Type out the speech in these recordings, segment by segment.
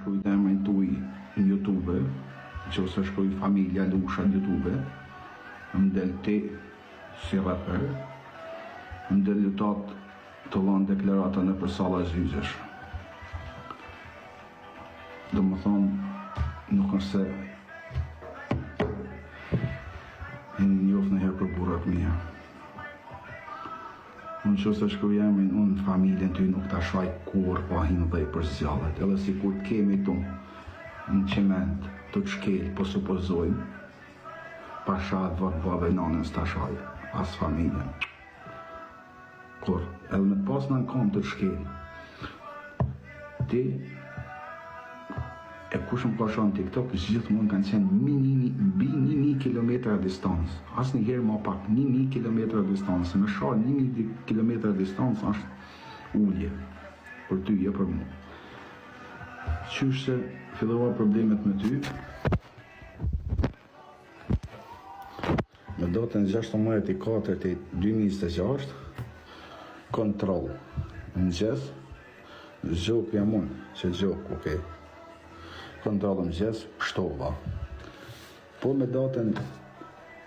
shkruajt emrin tuaj në YouTube, nëse shkruaj familja Lusha në YouTube, më del ti si rapper, më del lutat të lanë deklarata në për salla zyzesh. Do më thonë, nuk është se njoft në herë për burrat mija. Unë që se shkruaj emrin, unë familjen ty nuk të shaj kur pa hinë dhe i për zjallet, edhe si kur të kemi tu në qiment të të shkel, po supozojmë, pa shatë vëtë bave nanës të shaj, as familjen. Kur, edhe me të pas në kom të të shkel, ti, e kush më ka shonë TikTok, gjithë mund kanë qenë mbi 1.000 kilometra distancë. Asë një herë ma pak 1.000 kilometra distancë. Me shonë 1.000 kilometra distancë është ullje. Për ty, jo për mu. Qysh se fillova problemet me ty, me datën 16/4/2026, kontrol. Në gjesë, zhok jam unë, që zhok, okej. Kontrolëm gjesë, pështova. Po me datën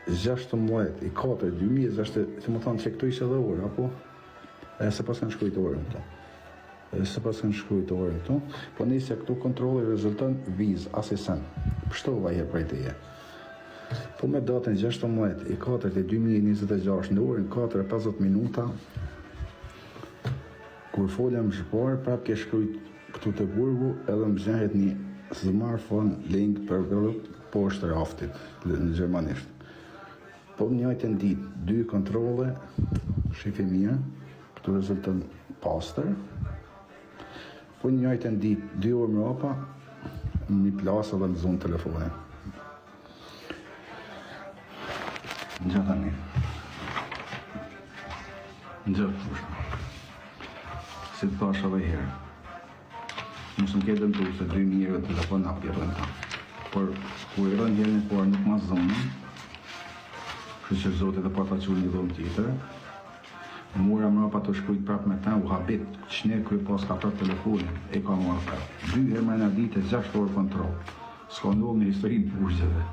16/4/2026, të më thonë që këtu ishe dhe orë, apo? E se pas kanë shkrujt orën këtu. Po nisë këtu kontrolë i rezulton vizë, asisen. Pështova je prej teje. Po me datën 16/4/2026, në orën 4:50 minuta, kur folëm shpar, prap ke shkrujt këtu të burgu, edhe më zhenhet një smartphone link për poshtë raftit në gjermanisht. Po njëjtën ditë, 2 kontrole, shifi mirë, këtu rezulton pastër. Po njëjtën ditë, 2 orë mrapa, një plasë edhe në zonë telefonin. Gjë tani. Gjë fushë. Si të thash edhe herë. Nësë në këtë të se 2 mirë të telefon në apjerën ta. Por, ku i rënë herën e porë nuk ma zonën, që që zote dhe pa ta qurë një dhomë tjetër, mura mrapa të shkujt prap me ta, u habit, qëne kërë pas ka prap telefonin, e ka marrë prap. 2 herë me në ditë e 6 orë kontrol. S'ka ndohë në historinë të burgjeve,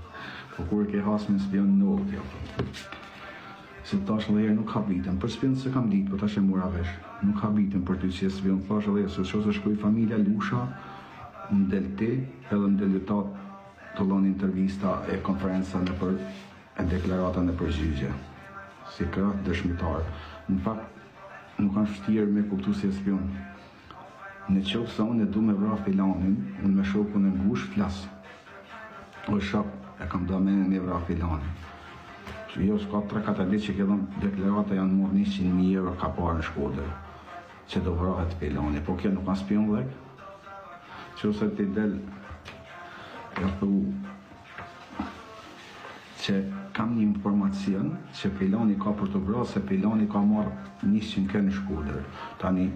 po kur e ke hasmin s'pion ndohë tjo. Se tash edhe herë nuk habitëm, për s'pion se kam ditë, po tash e mura vesh. Nuk habitëm për ty që s'pion, thash edhe se që se shkruaj familja Lusha, në del ti, edhe në delutat të lonë intervista e konferenca në për e deklarata në përgjigje. Si kratë dëshmitarë. Në fakt, nuk kanë shtirë me kuptu si e s'pion. Në qovë sa unë e du me vra filanin, unë me shokun e ngush flasë. O shok, e kam da mene e vra filanin. Jo, s'ka 3-4 ditë që këllon deklarata janë morë 100.000 euro ka parë në Shkodër, që do vrahet filani, po kjo nuk ka spion dhek. Që ose ti del, ja thu, që kam një informacion që filani ka për të vrasë, se filani ka marë 100 kë në Shkodër. Tani,